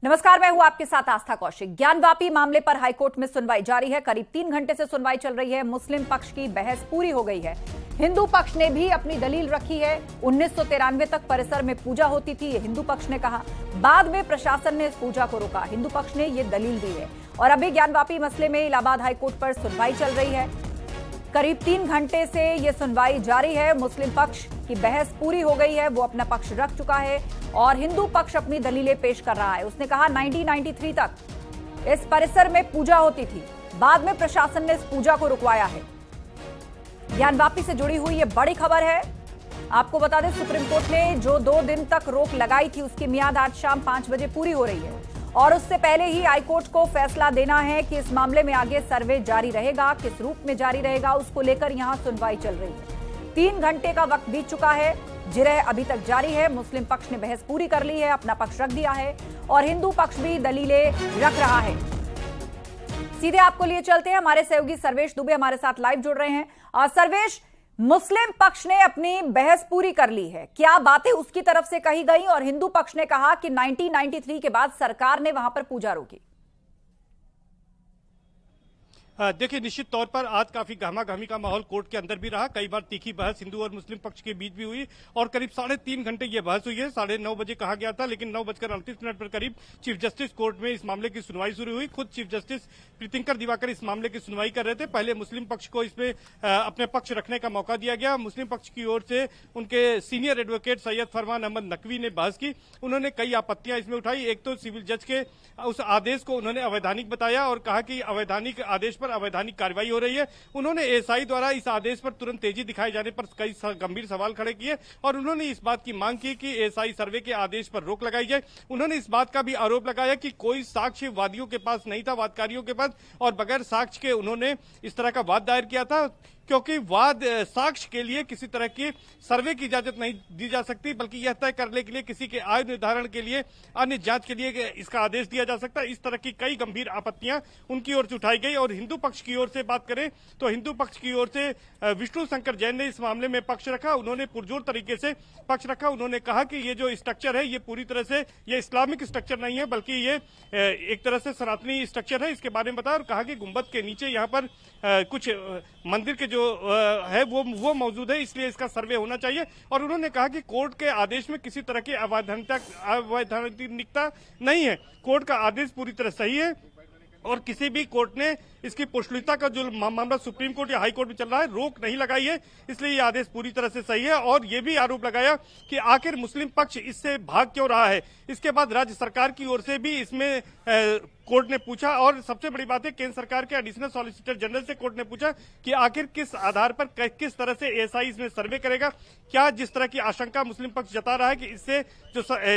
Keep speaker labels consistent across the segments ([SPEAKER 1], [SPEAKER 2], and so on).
[SPEAKER 1] नमस्कार, मैं हूं आपके साथ आस्था कौशिक। ज्ञानवापी मामले पर हाईकोर्ट में सुनवाई जारी है। करीब 3 घंटे से सुनवाई चल रही है। मुस्लिम पक्ष की बहस पूरी हो गई है। हिंदू पक्ष ने भी अपनी दलील रखी है। 1993 तक परिसर में पूजा होती थी, ये हिंदू पक्ष ने कहा। बाद में प्रशासन ने इस पूजा को रोका। हिंदू पक्ष ने ये दलील दी है और अभी ज्ञानवापी मसले में इलाहाबाद हाईकोर्ट पर सुनवाई चल रही है। करीब 3 घंटे से यह सुनवाई जारी है। मुस्लिम पक्ष की बहस पूरी हो गई है, वो अपना पक्ष रख चुका है और हिंदू पक्ष अपनी दलीलें पेश कर रहा है। उसने कहा 1993 तक इस परिसर में पूजा होती थी, बाद में प्रशासन ने इस पूजा को रुकवाया है। ज्ञानवापी से जुड़ी हुई ये बड़ी खबर है। आपको बता दें, सुप्रीम कोर्ट ने जो 2 दिन तक रोक लगाई थी उसकी मियाद आज शाम 5 बजे पूरी हो रही है और उससे पहले ही हाईकोर्ट को फैसला देना है कि इस मामले में आगे सर्वे जारी रहेगा, किस रूप में जारी रहेगा, उसको लेकर यहां सुनवाई चल रही है। 3 घंटे का वक्त बीत चुका है, जिरह अभी तक जारी है। मुस्लिम पक्ष ने बहस पूरी कर ली है, अपना पक्ष रख दिया है और हिंदू पक्ष भी दलीलें रख रहा है। सीधे आपको लिए चलते हैं, हमारे सहयोगी सर्वेश दुबे हमारे साथ लाइव जुड़ रहे हैं। और सर्वेश, मुस्लिम पक्ष ने अपनी बहस पूरी कर ली है, क्या बातें उसकी तरफ से कही गई और हिंदू पक्ष ने कहा कि 1993 के बाद सरकार ने वहां पर पूजा रोकी?
[SPEAKER 2] देखिए, निश्चित तौर पर आज काफी गहमा-गहमी का माहौल कोर्ट के अंदर भी रहा। कई बार तीखी बहस हिंदू और मुस्लिम पक्ष के बीच भी हुई और करीब 3.5 घंटे ये बहस हुई है। 9:30 बजे कहा गया था, लेकिन 9:38 पर करीब चीफ जस्टिस कोर्ट में इस मामले की सुनवाई शुरू हुई। खुद चीफ जस्टिस प्रीतिंकर दिवाकर इस मामले की सुनवाई कर रहे थे। पहले मुस्लिम पक्ष को इसमें अपने पक्ष रखने का मौका दिया गया। मुस्लिम पक्ष की ओर से उनके सीनियर एडवोकेट सैयद फरमान अहमद नकवी ने बहस की। उन्होंने कई आपत्तियां इसमें उठाई। एक तो सिविल जज के उस आदेश को उन्होंने अवैधानिक बताया और कहा कि अवैधानिक आदेश पर अवैधानिक कार्रवाई हो रही है। उन्होंने एएसआई द्वारा इस आदेश पर तुरंत तेजी दिखाए जाने पर कई गंभीर सवाल खड़े किए और उन्होंने इस बात की मांग की कि एएसआई सर्वे के आदेश पर रोक लगाई जाए। उन्होंने इस बात का भी आरोप लगाया कि कोई साक्ष्य वादियों के पास नहीं था, वादकारियों के पास, और बगैर साक्ष्य के उन्होंने इस तरह का वाद दायर किया था, क्योंकि वाद साक्ष्य के लिए किसी तरह की सर्वे की इजाजत नहीं दी जा सकती, बल्कि यह तय करने के लिए किसी के आय निर्धारण के लिए, अन्य जांच के लिए इसका आदेश दिया जा सकता है। इस तरह की कई गंभीर आपत्तियां उनकी ओर से उठाई गई। और हिंदू पक्ष की ओर से बात करें तो हिंदू पक्ष की ओर से विष्णु शंकर जैन ने इस मामले में पक्ष रखा। उन्होंने पुरजोर तरीके से पक्ष रखा। उन्होंने कहा कि ये जो स्ट्रक्चर है ये पूरी तरह से ये इस्लामिक स्ट्रक्चर नहीं है, बल्कि ये एक तरह से सनातनी स्ट्रक्चर है। इसके बारे में बताया और कहा कि गुंबद के नीचे यहाँ पर कुछ मंदिर के जो है वो मौजूद है, इसलिए इसका सर्वे होना चाहिए। और उन्होंने कहा कि कोर्ट के आदेश में किसी तरह की अवैधानिकता नहीं है। कोर्ट का आदेश पूरी तरह सही है और किसी भी कोर्ट ने इसकी पुष्टिता का जो मामला सुप्रीम कोर्ट या हाई कोर्ट में चल रहा है रोक नहीं लगाई है, इसलिए ये आदेश पूरी तरह से सही है। और ये भी आरोप लगाया कि आखिर मुस्लिम पक्ष इससे भाग क्यों रहा है। इसके बाद राज्य सरकार की ओर से भी इसमें कोर्ट ने पूछा और सबसे बड़ी बात है, केंद्र सरकार के एडिशनल सॉलिसिटर जनरल से कोर्ट ने पूछा कि आखिर किस आधार पर किस तरह से एएसआई इसमें सर्वे करेगा। क्या जिस तरह की आशंका मुस्लिम पक्ष जता रहा है कि इससे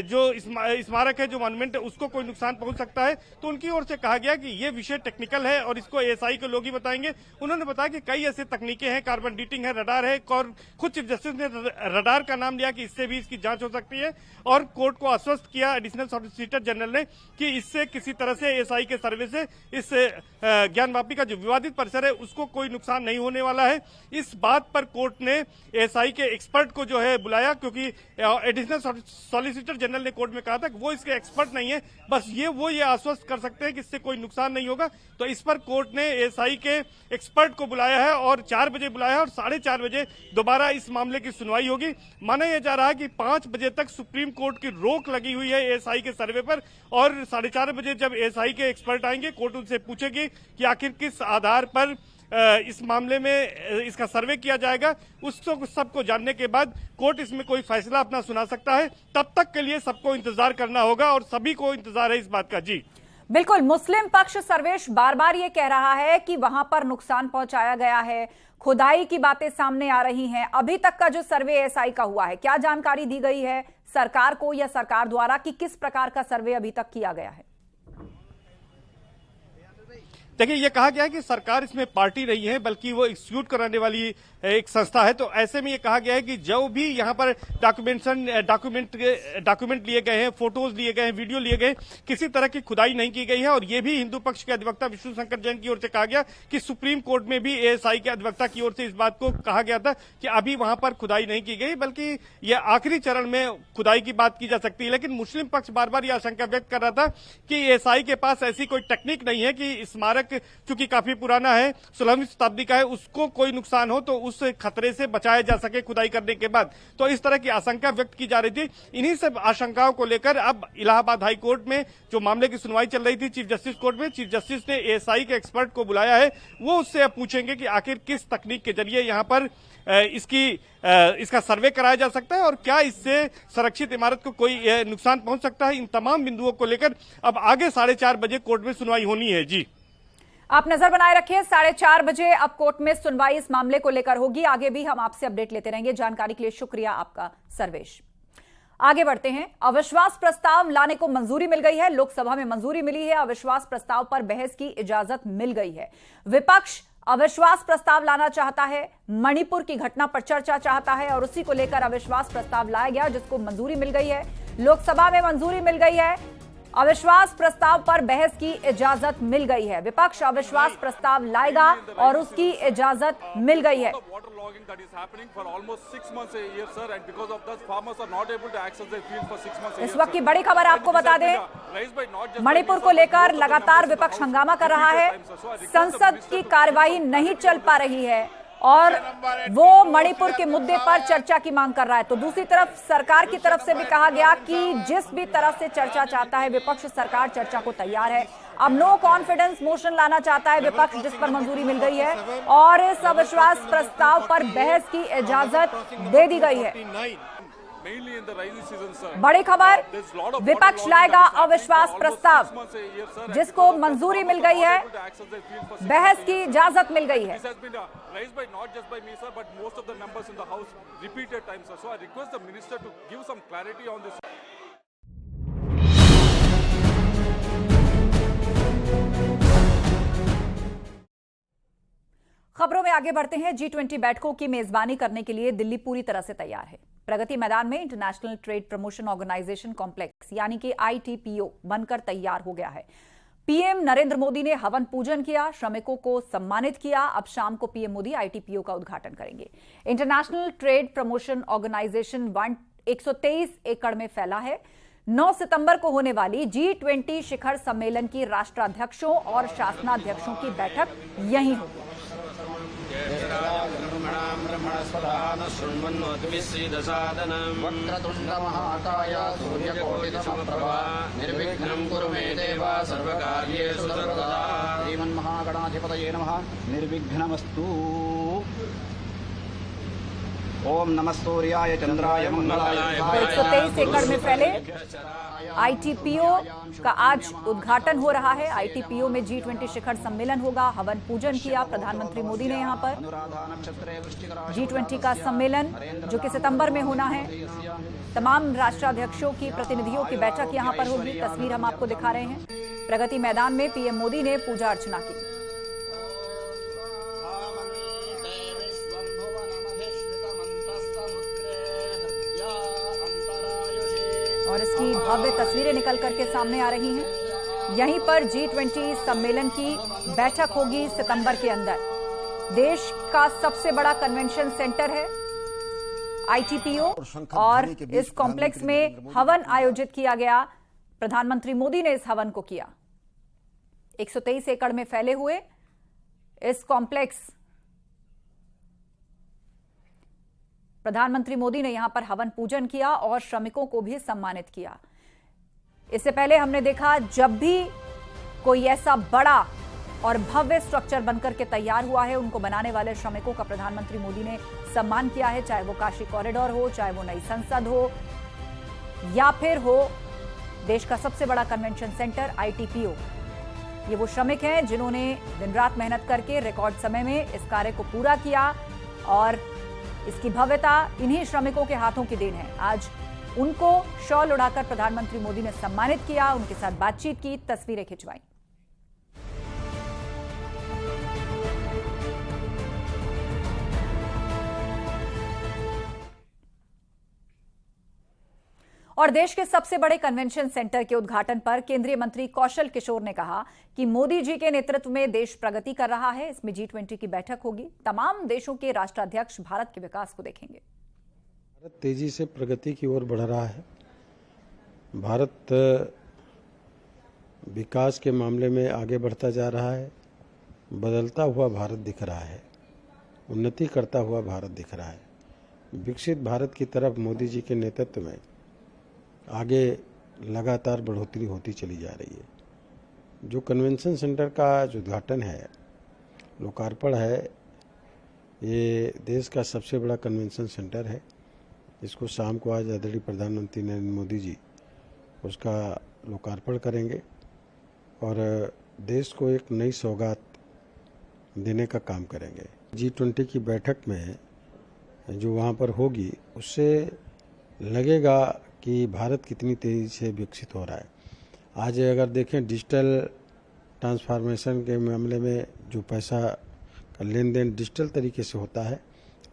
[SPEAKER 2] जो स्मारक है, जो मॉन्यूमेंट है, उसको कोई नुकसान पहुंच सकता है, तो उनकी ओर से कहा गया कि ये विषय टेक्निकल है और इसको एएसआई के लोग ही बताएंगे। उन्होंने बताया कि कई ऐसे तकनीकें हैं, कार्बन डेटिंग है, रडार है, और खुद चीफ जस्टिस ने रडार का नाम लिया कि इससे भी इसकी जांच हो सकती है। और कोर्ट को आश्वस्त किया एडिशनल सॉलिसिटर जनरल ने कि इससे किसी तरह से एएसआई के सर्वे से इस ज्ञानवापी का जो विवादित परिसर है उसको कोई नुकसान नहीं होने वाला है। इस बात पर कोर्ट ने एएसआई के एक्सपर्ट को जो है बुलाया, क्योंकि एडिशनल सॉलिसिटर जनरल ने कोर्ट में कहा था कि वो इसके एक्सपर्ट नहीं है, बस ये आश्वस्त कर सकते हैं कि इससे कोई नुकसान नहीं होगा। तो इस पर कोर्ट ने एएसआई के एक्सपर्ट को बुलाया है और 4 बजे बुलाया है और 4:30 बजे दोबारा इस मामले की सुनवाई होगी। माना यह जा रहा है कि 5 बजे तक सुप्रीम कोर्ट की रोक लगी हुई है एएसआई के सर्वे पर और 4:30 बजे जब एएसआई के एक्सपर्ट आएंगे, कोर्ट उनसे पूछेगी कि आखिर किस आधार पर इस मामले में इसका सर्वे किया जाएगा। उसको सबको जानने के बाद कोर्ट इसमें कोई फैसला अपना सुना सकता है। तब तक के लिए सबको इंतजार करना होगा और सभी को इंतजार है इस बात का। जी
[SPEAKER 1] बिल्कुल, मुस्लिम पक्ष सर्वेश बार बार ये कह रहा है कि वहां पर नुकसान पहुंचाया गया है, खुदाई की बातें सामने आ रही हैं। अभी तक का जो सर्वे एएसआई का हुआ है, क्या जानकारी दी गई है सरकार को या सरकार द्वारा कि किस प्रकार का सर्वे अभी तक किया गया है?
[SPEAKER 2] देखिए, ये कहा गया है कि सरकार इसमें पार्टी नहीं है, बल्कि वो एग्जीक्यूट कराने वाली एक संस्था है। तो ऐसे में ये कहा गया है कि जो भी यहाँ पर डॉक्यूमेंट लिए गए हैं, फोटोज लिए गए हैं, वीडियो लिए गए, किसी तरह की खुदाई नहीं की गई है। और ये भी हिंदू पक्ष के अधिवक्ता विष्णु शंकर जैन की ओर से कहा गया कि सुप्रीम कोर्ट में भी एएसआई के अधिवक्ता की ओर से इस बात को कहा गया था कि अभी वहां पर खुदाई नहीं की गई, बल्कि यह आखिरी चरण में खुदाई की बात की जा सकती है। लेकिन मुस्लिम पक्ष बार बार यह आशंका व्यक्त कर रहा था कि एएसआई के पास ऐसी कोई टेक्निक नहीं है कि स्मारक चूंकि काफी पुराना है, 16वीं शताब्दी का है, उसको कोई नुकसान हो तो उस खतरे से बचाया जा सके खुदाई करने के बाद। तो इस तरह की आशंका व्यक्त की जा रही थी। इन्हीं सब आशंकाओं को लेकर अब इलाहाबाद हाई कोर्ट में जो मामले की सुनवाई चल रही थी चीफ जस्टिस कोर्ट में, चीफ जस्टिस ने एएसआई के एक्सपर्ट को बुलाया है। वो उससे अब पूछेंगे कि आखिर किस तकनीक के जरिए यहाँ पर इसका सर्वे कराया जा सकता है और क्या इससे सुरक्षित इमारत को कोई नुकसान पहुंच सकता है। इन तमाम बिंदुओं को लेकर अब आगे 4:30 बजे कोर्ट में सुनवाई होनी है। जी,
[SPEAKER 1] आप नजर बनाए रखिए, 4:30 बजे अब कोर्ट में सुनवाई इस मामले को लेकर होगी। आगे भी हम आपसे अपडेट लेते रहेंगे। जानकारी के लिए शुक्रिया आपका सर्वेश। आगे बढ़ते हैं। अविश्वास प्रस्ताव लाने को मंजूरी मिल गई है। लोकसभा में मंजूरी मिली है। अविश्वास प्रस्ताव पर बहस की इजाजत मिल गई है। विपक्ष अविश्वास प्रस्ताव लाना चाहता है, मणिपुर की घटना पर चर्चा चाहता है और उसी को लेकर अविश्वास प्रस्ताव लाया गया, जिसको मंजूरी मिल गई है। लोकसभा में मंजूरी मिल गई है। अविश्वास प्रस्ताव पर बहस की इजाजत मिल गई है। विपक्ष अविश्वास प्रस्ताव लाएगा और उसकी इजाजत मिल गई है। इस वक्त की बड़ी खबर आपको बता दें, मणिपुर को लेकर लगातार विपक्ष हंगामा कर रहा है। संसद की कार्यवाही नहीं चल पा रही है और वो मणिपुर के मुद्दे पर चर्चा की मांग कर रहा है। तो दूसरी तरफ सरकार की तरफ से भी कहा गया कि जिस भी तरह से चर्चा चाहता है विपक्ष, सरकार चर्चा को तैयार है। अब नो कॉन्फिडेंस मोशन लाना चाहता है विपक्ष, जिस पर मंजूरी मिल गई है और इस अविश्वास प्रस्ताव पर बहस की इजाजत दे दी गई है। बड़ी खबर, विपक्ष लाएगा अविश्वास प्रस्ताव, जिसको मंजूरी मिल गई है, बहस की इजाजत मिल गई है। खबरों में आगे बढ़ते हैं। G20 बैठकों की मेजबानी करने के लिए दिल्ली पूरी तरह से तैयार है। प्रगति मैदान में international trade promotion organisation complex यानी कि ITPO बनकर तैयार हो गया है। पीएम नरेंद्र मोदी ने हवन पूजन किया, श्रमिकों को सम्मानित किया। अब शाम को पीएम मोदी ITPO का उद्घाटन करेंगे। इंटरनेशनल ट्रेड प्रमोशन ऑर्गेनाइजेशन 123 एकड़ में फैला है। 9 सितंबर को होने वाली G20 शिखर सम्मेलन की राष्ट्राध्यक्षों और शासनाध्यक्षों की बैठक यहीं होगी।
[SPEAKER 3] वक्रतुंड महाकाय सूर्यकोटिसमप्रभा निर्विघ्नं कुरु मे देव सर्वकार्येषु सर्वदा। श्रीमन्महागणाधिपतये नमः। निर्विघ्नमस्तु। ओम नमः सूर्याय चंद्राय मंगलाय।
[SPEAKER 1] 123 एकड़ में फैले ITPO का आज उद्घाटन हो रहा है। ITPO में G20 शिखर सम्मेलन होगा। हवन पूजन किया प्रधानमंत्री मोदी ने यहाँ पर। G20 का सम्मेलन जो कि सितंबर में होना है, तमाम राष्ट्राध्यक्षों की प्रतिनिधियों की बैठक यहाँ पर होगी। तस्वीर हम आपको दिखा रहे हैं। प्रगति मैदान में पीएम मोदी ने पूजा अर्चना की और इसकी भव्य तस्वीरें निकल करके सामने आ रही हैं। यहीं पर G20 सम्मेलन की बैठक होगी सितंबर के अंदर। देश का सबसे बड़ा कन्वेंशन सेंटर है ITPO और इस कॉम्प्लेक्स में हवन आयोजित किया गया। प्रधानमंत्री मोदी ने इस हवन को किया। 123 एकड़ में फैले हुए इस कॉम्प्लेक्स, प्रधानमंत्री मोदी ने यहां पर हवन पूजन किया और श्रमिकों को भी सम्मानित किया। इससे पहले हमने देखा जब भी कोई ऐसा बड़ा और भव्य स्ट्रक्चर बनकर के तैयार हुआ है, उनको बनाने वाले श्रमिकों का प्रधानमंत्री मोदी ने सम्मान किया है। चाहे वो काशी कॉरिडोर हो, चाहे वो नई संसद हो या फिर हो देश का सबसे बड़ा कन्वेंशन सेंटर ITPO। ये वो श्रमिक हैं जिन्होंने दिन रात मेहनत करके रिकॉर्ड समय में इस कार्य को पूरा किया और इसकी भव्यता इन्हीं श्रमिकों के हाथों की देन है। आज उनको शॉल उड़ाकर प्रधानमंत्री मोदी ने सम्मानित किया, उनके साथ बातचीत की, तस्वीरें खिंचवाई। और देश के सबसे बड़े कन्वेंशन सेंटर के उद्घाटन पर केंद्रीय मंत्री कौशल किशोर ने कहा कि मोदी जी के नेतृत्व में देश प्रगति कर रहा है। इसमें G20 की बैठक होगी। तमाम देशों के राष्ट्राध्यक्ष भारत के विकास को देखेंगे।
[SPEAKER 4] भारत तेजी से प्रगति की ओर बढ़ रहा है। भारत विकास के मामले में आगे बढ़ता जा रहा है। बदलता हुआ भारत दिख रहा है, उन्नति करता हुआ भारत दिख रहा है। विकसित भारत की तरफ मोदी जी के नेतृत्व में आगे लगातार बढ़ोतरी होती चली जा रही है। जो कन्वेंशन सेंटर का जो उद्घाटन है, लोकार्पण है, ये देश का सबसे बड़ा कन्वेंशन सेंटर है। इसको शाम को आज आदरणीय प्रधानमंत्री नरेंद्र मोदी जी उसका लोकार्पण करेंगे और देश को एक नई सौगात देने का काम करेंगे। G20 की बैठक में जो वहाँ पर होगी, उससे लगेगा कि भारत कितनी तेज़ी से विकसित हो रहा है। आज अगर देखें डिजिटल ट्रांसफॉर्मेशन के मामले में जो पैसा का लेन देन डिजिटल तरीके से होता है,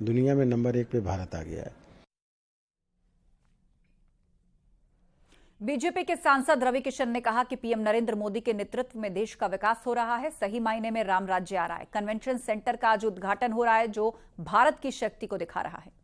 [SPEAKER 4] दुनिया में नंबर 1 पे भारत आ गया है।
[SPEAKER 1] बीजेपी के सांसद रवि किशन ने कहा कि पीएम नरेंद्र मोदी के नेतृत्व में देश का विकास हो रहा है। सही मायने में राम राज्य आ रहा है। कन्वेंशन सेंटर का आज उद्घाटन हो रहा है, जो भारत की शक्ति को दिखा रहा है।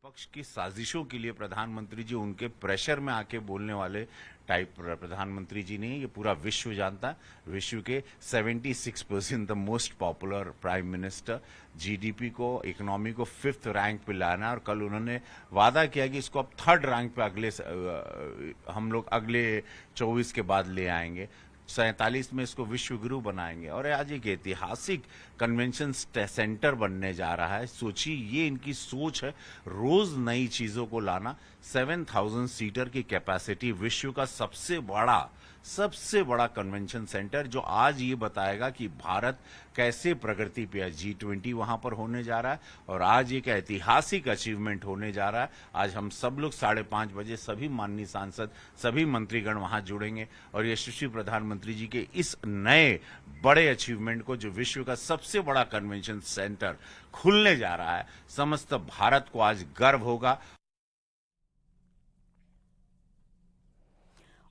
[SPEAKER 5] विपक्ष की साजिशों के लिए प्रधानमंत्री जी उनके प्रेशर में आके बोलने वाले टाइप प्रधानमंत्री जी नहीं, ये पूरा विश्व जानता है। विश्व के 76% the most popular prime minister, GDP को, इकोनॉमी को 5th रैंक पे लाना, और कल उन्होंने वादा किया कि इसको अब 3rd रैंक पे हम लोग अगले 24 के बाद ले आएंगे। 47 में इसको विश्व गुरु बनाएंगे और आज एक ऐतिहासिक कन्वेंशन सेंटर बनने जा रहा है। सोचिए, ये इनकी सोच है, रोज नई चीजों को लाना। 7000 सीटर की कैपेसिटी, विश्व का सबसे बड़ा कन्वेंशन सेंटर, जो आज ये बताएगा कि भारत कैसे प्रगति पे है। G20 वहां पर होने जा रहा है और आज एक ऐतिहासिक अचीवमेंट होने जा रहा है। आज हम सब लोग 5:30 बजे सभी माननीय सांसद, सभी मंत्रीगण वहां जुड़ेंगे और यशस्वी प्रधानमंत्री जी के इस नए बड़े अचीवमेंट को, जो विश्व का सबसे बड़ा कन्वेंशन सेंटर खुलने जा रहा है, समस्त भारत को आज गर्व होगा।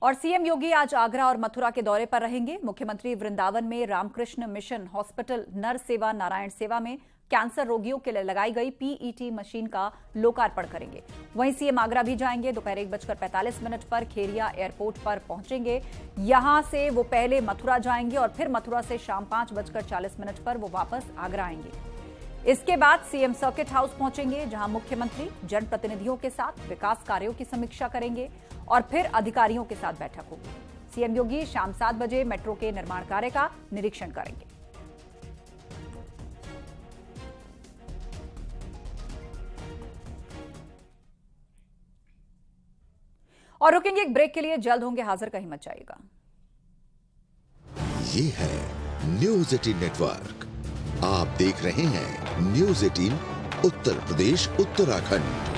[SPEAKER 1] और सीएम योगी आज आगरा और मथुरा के दौरे पर रहेंगे। मुख्यमंत्री वृंदावन में रामकृष्ण मिशन हॉस्पिटल नर सेवा नारायण सेवा में कैंसर रोगियों के लिए लगाई गई PET मशीन का लोकार्पण करेंगे। वहीं सीएम आगरा भी जाएंगे। दोपहर 1:45 पर खेरिया एयरपोर्ट पर पहुंचेंगे। यहां से वो पहले मथुरा जाएंगे और फिर मथुरा से शाम 5:40 पर वो वापस आगरा आएंगे। इसके बाद सीएम सर्किट हाउस पहुंचेंगे, जहां मुख्यमंत्री जनप्रतिनिधियों के साथ विकास कार्यों की समीक्षा करेंगे और फिर अधिकारियों के साथ बैठक होगी। सीएम योगी शाम 7 बजे मेट्रो के निर्माण कार्य का निरीक्षण करेंगे। और रुकेंगे एक ब्रेक के लिए, जल्द होंगे हाजिर, कहीं मत जाइएगा।
[SPEAKER 6] ये है न्यूज़ 18 नेटवर्क। आप देख रहे हैं न्यूज़ 18 उत्तर प्रदेश उत्तराखंड।